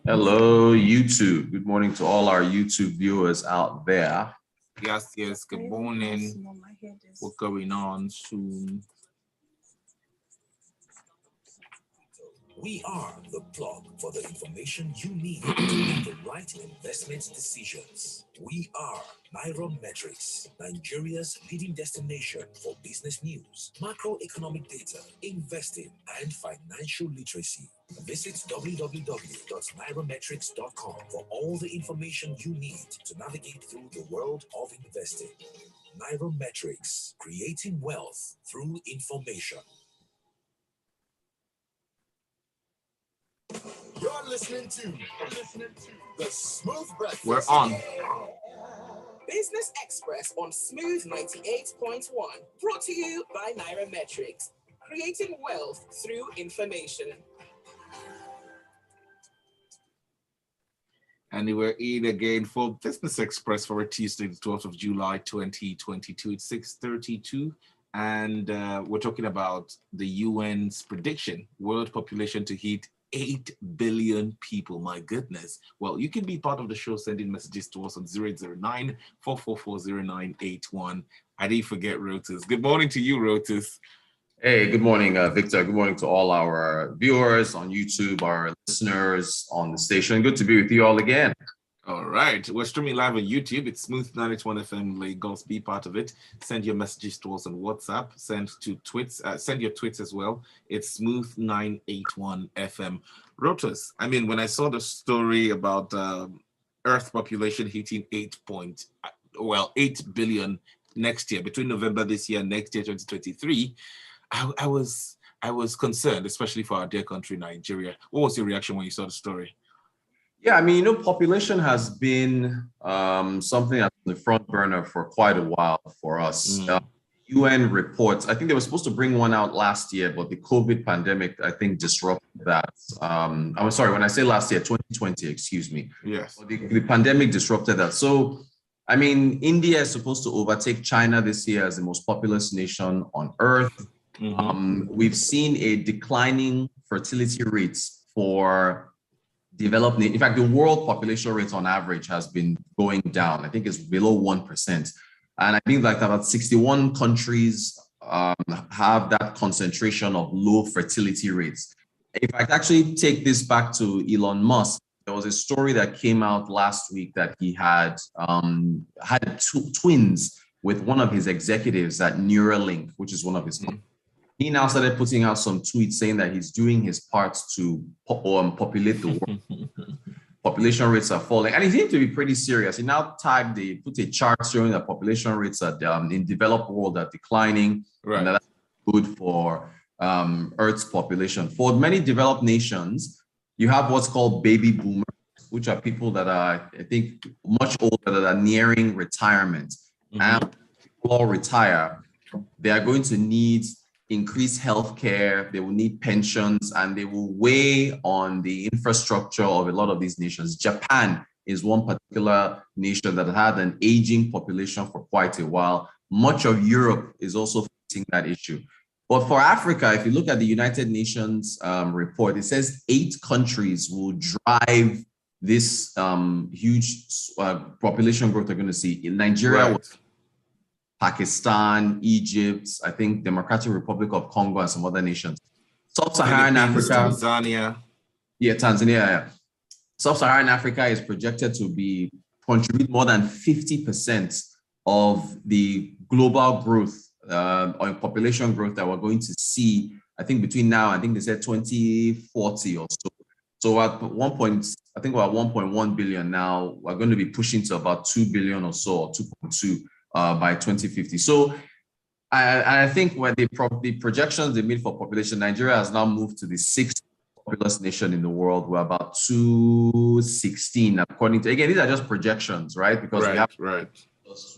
Hello, YouTube. Good morning to all our YouTube viewers out there. Yes. Good morning. What's going on soon? We are the plug for the information you need to make the right investment decisions. We are Nairametrics, Nigeria's leading destination for business news, macroeconomic data, investing, and financial literacy. Visit www.nairametrics.com for all the information you need to navigate through the world of investing. Nairametrics, creating wealth through information. You're listening to the Smooth Breakfast. We're on. Business Express on Smooth 98.1. Brought to you by Nairametrics. Creating wealth through information. And we're in again for Business Express for a Tuesday, the 12th of July, 2022. It's 6:32. And we're talking about the UN's prediction, world population to hit 8 billion people. My goodness. Well, you can be part of the show sending messages to us on 0809-444-0981. I didn't forget Rotus. Good morning to you, Rotus. Hey, good morning, Victor. Good morning to all our viewers on YouTube, our listeners on the station. Good to be with you all again. All right. We're streaming live on YouTube. It's Smooth 91 FM Lagos. Be part of it. Send your messages to us on WhatsApp. Send to tweets. Send your tweets as well. It's Smooth 981 FM. Rotus, I mean, when I saw the story about Earth population hitting 8 billion next year, between November this year and next year, 2023, I was concerned, especially for our dear country, Nigeria. What was your reaction when you saw the story? Yeah, I mean, population has been something that's on the front burner for quite a while for us. UN reports, I think they were supposed to bring one out last year, but the COVID pandemic, I think, disrupted that. I'm sorry, when I say last year, 2020, excuse me. Yes. The pandemic disrupted that. So, I mean, India is supposed to overtake China this year as the most populous nation on earth. We've seen a declining fertility rates for developed, in fact, the world population rate on average has been going down. I think it's below 1%. And I think like about 61 countries have that concentration of low fertility rates. If I actually take this back to Elon Musk, there was a story that came out last week that he had twins with one of his executives at Neuralink, which is one of his companies. He now started putting out some tweets saying that he's doing his part to populate the world. Population rates are falling. And he seemed to be pretty serious. He now put a chart showing that population rates are in developed world are declining. Right. And that's good for Earth's population. For many developed nations, you have what's called baby boomers, which are people that are, I think, much older, that are nearing retirement. And when people all retire, they are going to need increased healthcare, they will need pensions, and they will weigh on the infrastructure of a lot of these nations. Japan is one particular nation that had an aging population for quite a while. Much of Europe is also facing that issue. But for Africa, if you look at the United Nations report, it says 8 countries will drive this huge population growth they're going to see. In Nigeria, Pakistan, Egypt, I think Democratic Republic of Congo, and some other nations. Sub-Saharan Africa. Tanzania. Yeah, Tanzania. Yeah. Sub-Saharan Africa is projected to contribute more than 50% of the global growth or population growth that we're going to see, I think between now, I think they said 2040 or so. So at one point, I think we're at 1.1 billion now. We're going to be pushing to about 2 billion or so, or 2.2. By 2050. So I think when the projections they made for population, Nigeria has now moved to the 6th populous nation in the world. We're about 216, according to, again, these are just projections, right? Because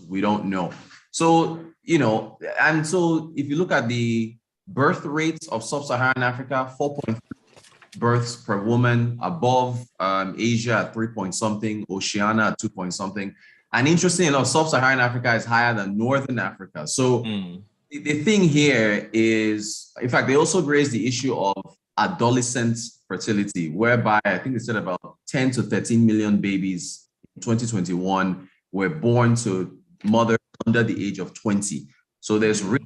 we don't know. So, and so if you look at the birth rates of sub-Saharan Africa, 4.3 births per woman, above Asia at 3 point something, Oceania at 2 point something. And interesting enough, sub-Saharan Africa is higher than Northern Africa. So the thing here is, in fact, they also raised the issue of adolescent fertility, whereby I think they said about 10 to 13 million babies in 2021 were born to mothers under the age of 20. So there's risk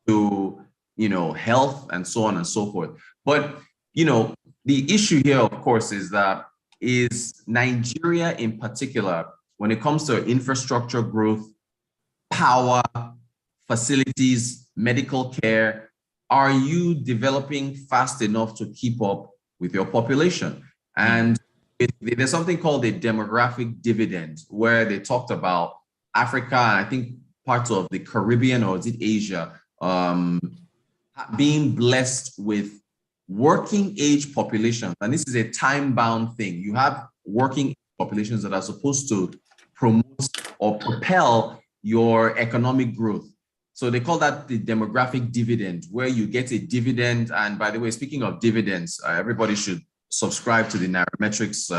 to, health and so on and so forth. But, the issue here, of course, is Nigeria in particular, when it comes to infrastructure growth, power, facilities, medical care, are you developing fast enough to keep up with your population? And there's something called a demographic dividend, where they talked about Africa, and I think parts of the Caribbean, or is it Asia, being blessed with working age populations. And this is a time-bound thing. You have working populations that are supposed to promote or propel your economic growth. So they call that the demographic dividend, where you get a dividend. And by the way, speaking of dividends, everybody should subscribe to the Nairametrics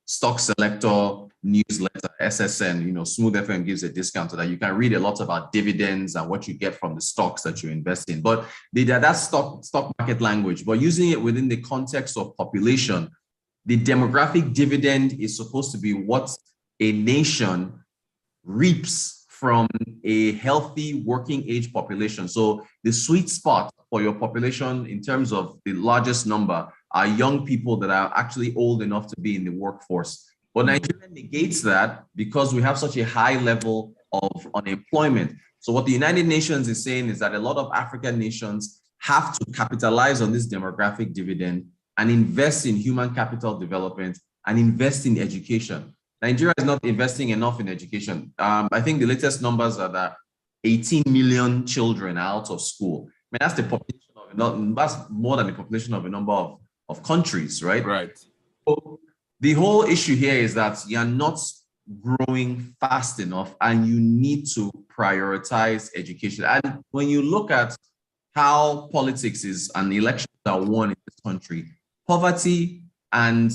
Stock Selector newsletter, SSN. Smooth FM gives a discount so that you can read a lot about dividends and what you get from the stocks that you invest in. But that's stock market language, but using it within the context of population, the demographic dividend is supposed to be what a nation reaps from a healthy working age population. So the sweet spot for your population in terms of the largest number are young people that are actually old enough to be in the workforce. But Nigeria negates that because we have such a high level of unemployment. So what the United Nations is saying is that a lot of African nations have to capitalize on this demographic dividend and invest in human capital development and invest in education. Nigeria is not investing enough in education. I think the latest numbers are that 18 million children are out of school. I mean, that's the population that's more than the population of a number of countries, right? Right. So the whole issue here is that you're not growing fast enough and you need to prioritize education. And when you look at how politics is and elections are won in this country, poverty and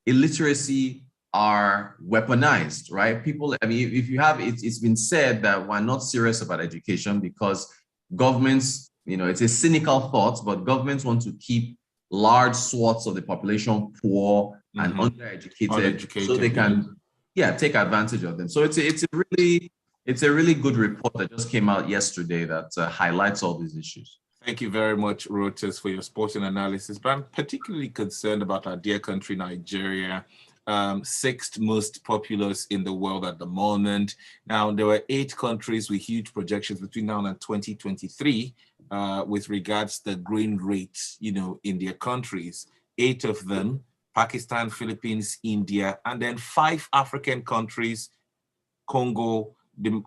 illiteracy are weaponized, right? People, I mean, if you have, it's been said that we're not serious about education because governments, it's a cynical thought, but governments want to keep large swaths of the population poor and undereducated, so they can, take advantage of them. So it's a really good report that just came out yesterday that highlights all these issues. Thank you very much, Rotus, for your sporting analysis. But I'm particularly concerned about our dear country, Nigeria, sixth most populous in the world at the moment. Now, there were 8 countries with huge projections between now and 2023 with regards to the growing rates, in their countries. 8 of them, Pakistan, Philippines, India, and then 5 African countries, Congo,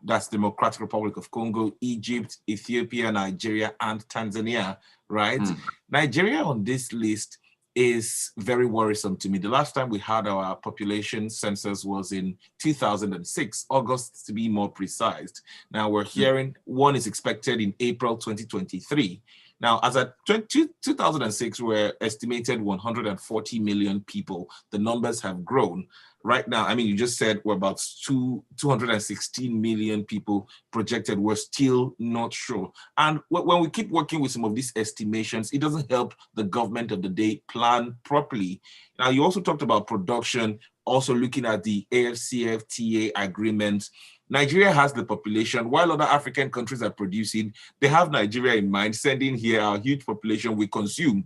that's Democratic Republic of Congo, Egypt, Ethiopia, Nigeria, and Tanzania, right? Nigeria on this list is very worrisome to me. The last time we had our population census was in 2006, August to be more precise. Now we're hearing one is expected in April 2023. Now, as at 2006, we're estimated 140 million people. The numbers have grown. Right now, I mean, you just said we're about 216 million people projected. We're still not sure. And when we keep working with some of these estimations, it doesn't help the government of the day plan properly. Now, you also talked about production, also looking at the AFCFTA agreement. Nigeria has the population. While other African countries are producing, they have Nigeria in mind, sending here our huge population we consume.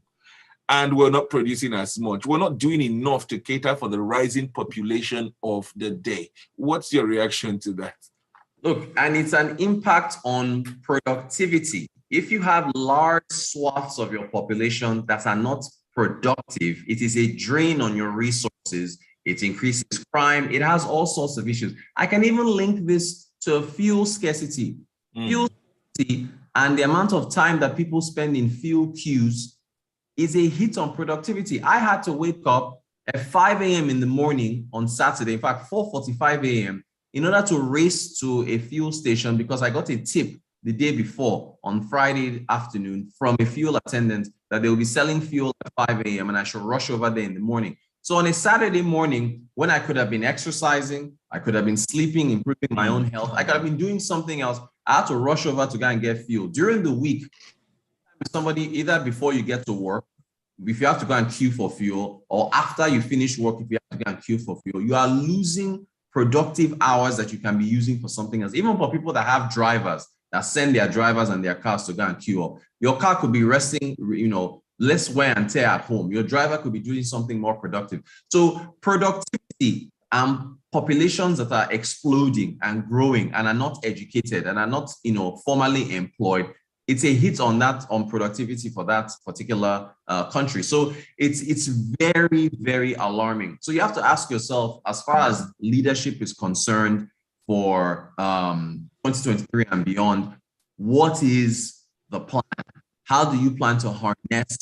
And we're not producing as much. We're not doing enough to cater for the rising population of the day. What's your reaction to that? Look, and it's an impact on productivity. If you have large swaths of your population that are not productive, it is a drain on your resources. It increases crime. It has all sorts of issues. I can even link this to fuel scarcity. Fuel scarcity and the amount of time that people spend in fuel queues is a hit on productivity. I had to wake up at 5 a.m. in the morning on Saturday, in fact, 4:45 a.m., in order to race to a fuel station because I got a tip the day before on Friday afternoon from a fuel attendant that they will be selling fuel at 5 a.m. and I should rush over there in the morning. So on a Saturday morning, when I could have been exercising, I could have been sleeping, improving my own health, I could have been doing something else, I had to rush over to go and get fuel. During the week, somebody, either before you get to work, if you have to go and queue for fuel, or after you finish work, if you have to go and queue for fuel, you are losing productive hours that you can be using for something else. Even for people that have drivers that send their drivers and their cars to go and queue up, your car could be resting, less wear and tear at home. Your driver could be doing something more productive. So productivity and populations that are exploding and growing and are not educated and are not, formally employed, it's a hit on productivity for that particular country. So it's very, very alarming. So you have to ask yourself, as far as leadership is concerned for 2023 and beyond, what is the plan? How do you plan to harness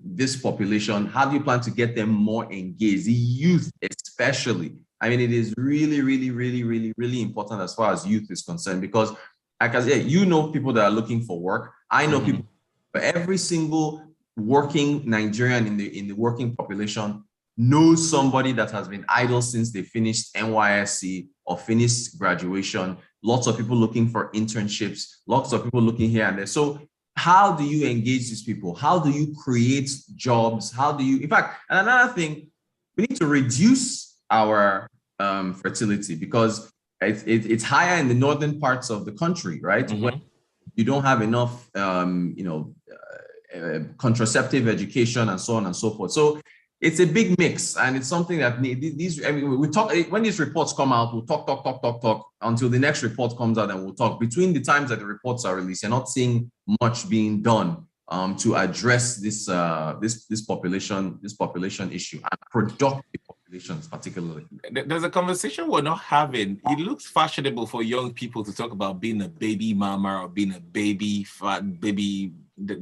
this population? How do you plan to get them more engaged? The youth especially. I mean, it is really, really, really, really, really important as far as youth is concerned, because like I said, people that are looking for work. I know people, but every single working Nigerian in the working population knows somebody that has been idle since they finished NYSC or finished graduation. Lots of people looking for internships, lots of people looking here and there. So how do you engage these people? How do you create jobs? How do you, in fact, and another thing, we need to reduce our fertility, because it's higher in the northern parts of the country, right? When you don't have enough, contraceptive education and so on and so forth. So it's a big mix, and it's something that we talk, when these reports come out, we'll talk until the next report comes out, and we'll talk. Between the times that the reports are released, you're not seeing much being done to address this population issue, and productive populations particularly. There's a conversation we're not having. It looks fashionable for young people to talk about being a baby mama or being a baby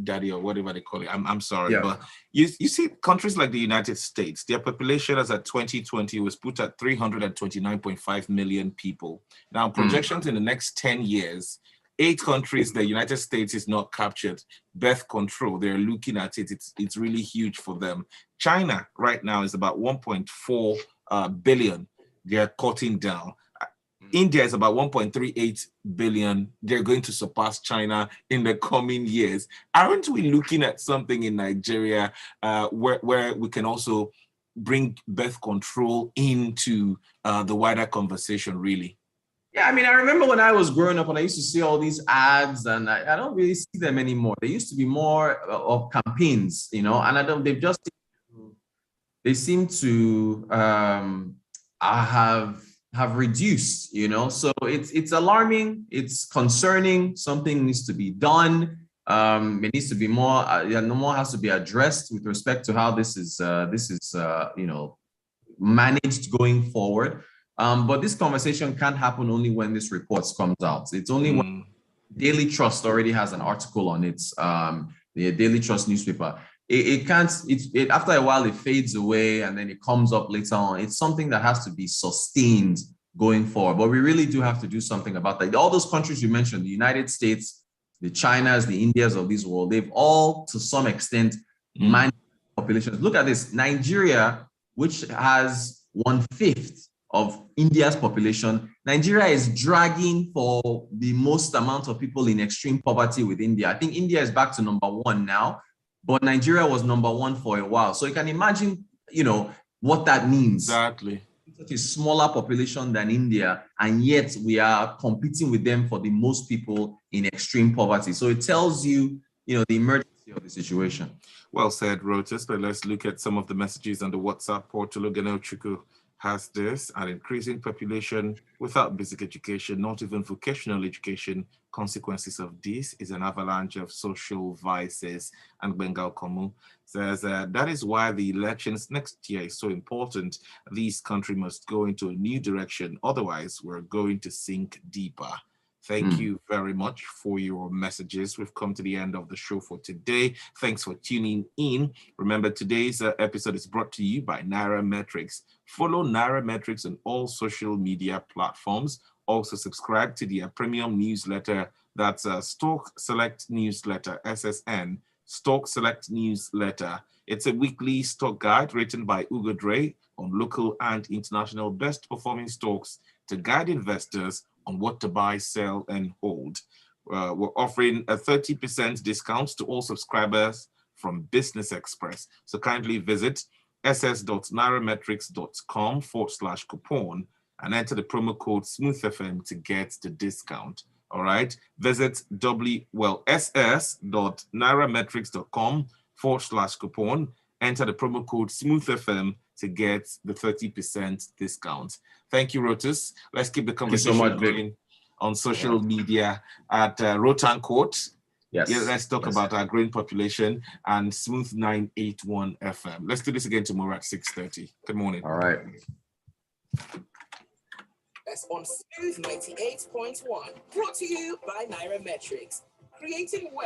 daddy or whatever they call it. I'm sorry, but you see countries like the United States, their population as at 2020 was put at 329.5 million people. Now projections in the next 10 years, 8 countries, the United States is not captured. Birth control, they're looking at it. It's really huge for them. China right now is about 1.4 billion. They're cutting down. India is about 1.38 billion. They're going to surpass China in the coming years. Aren't we looking at something in Nigeria where we can also bring birth control into the wider conversation, really? Yeah, I mean, I remember when I was growing up, and I used to see all these ads, and I don't really see them anymore. There used to be more of campaigns, and they seem to have reduced, So it's alarming, it's concerning. Something needs to be done. It needs to be more. More has to be addressed with respect to how this is managed going forward. But this conversation can't happen only when this report comes out. It's only when Daily Trust already has an article on it, the Daily Trust newspaper. It can't, after a while it fades away and then it comes up later on. It's something that has to be sustained going forward. But we really do have to do something about that. All those countries you mentioned, the United States, the Chinas, the Indias of this world, they've all to some extent managed populations. Look at this, Nigeria, which has 1/5 of India's population. Nigeria is dragging for the most amount of people in extreme poverty with India. I think India is back to number 1 now, but Nigeria was number 1 for a while. So you can imagine, what that means. Exactly. Such a smaller population than India, and yet we are competing with them for the most people in extreme poverty. So it tells you, the emergency of the situation. Well said, Rotus. But let's look at some of the messages on the WhatsApp portal. Ogenochukwu has this: an increasing population without basic education, not even vocational education. Consequences of this is an avalanche of social vices. And Bengal Komu says that is why the elections next year is so important. This country must go into a new direction. Otherwise, we're going to sink deeper. Thank you very much for your messages. We've come to the end of the show for today. Thanks for tuning in. Remember, today's episode is brought to you by Nairametrics. Follow Nairametrics on all social media platforms. Also subscribe to their premium newsletter. That's Stock Select Newsletter, SSN, Stock Select Newsletter. It's a weekly stock guide written by Ugo Dre on local and international best performing stocks to guide investors on what to buy, sell, and hold. We're offering a 30% discount to all subscribers from Business Express. So kindly visit ss.nairametrics.com/coupon and enter the promo code SmoothFM to get the discount. All right. Visit ss.nairametrics.com/coupon, enter the promo code SmoothFM to get the 30% discount. Thank you, Rotus. Let's keep the conversation going on social media at Rotan Court. Yes. Yeah, let's talk about our growing population and Smooth 981 FM. Let's do this again tomorrow at 6:30. Good morning. All right. That's on Smooth 98.1. Brought to you by Nairametrics. Creating wealth.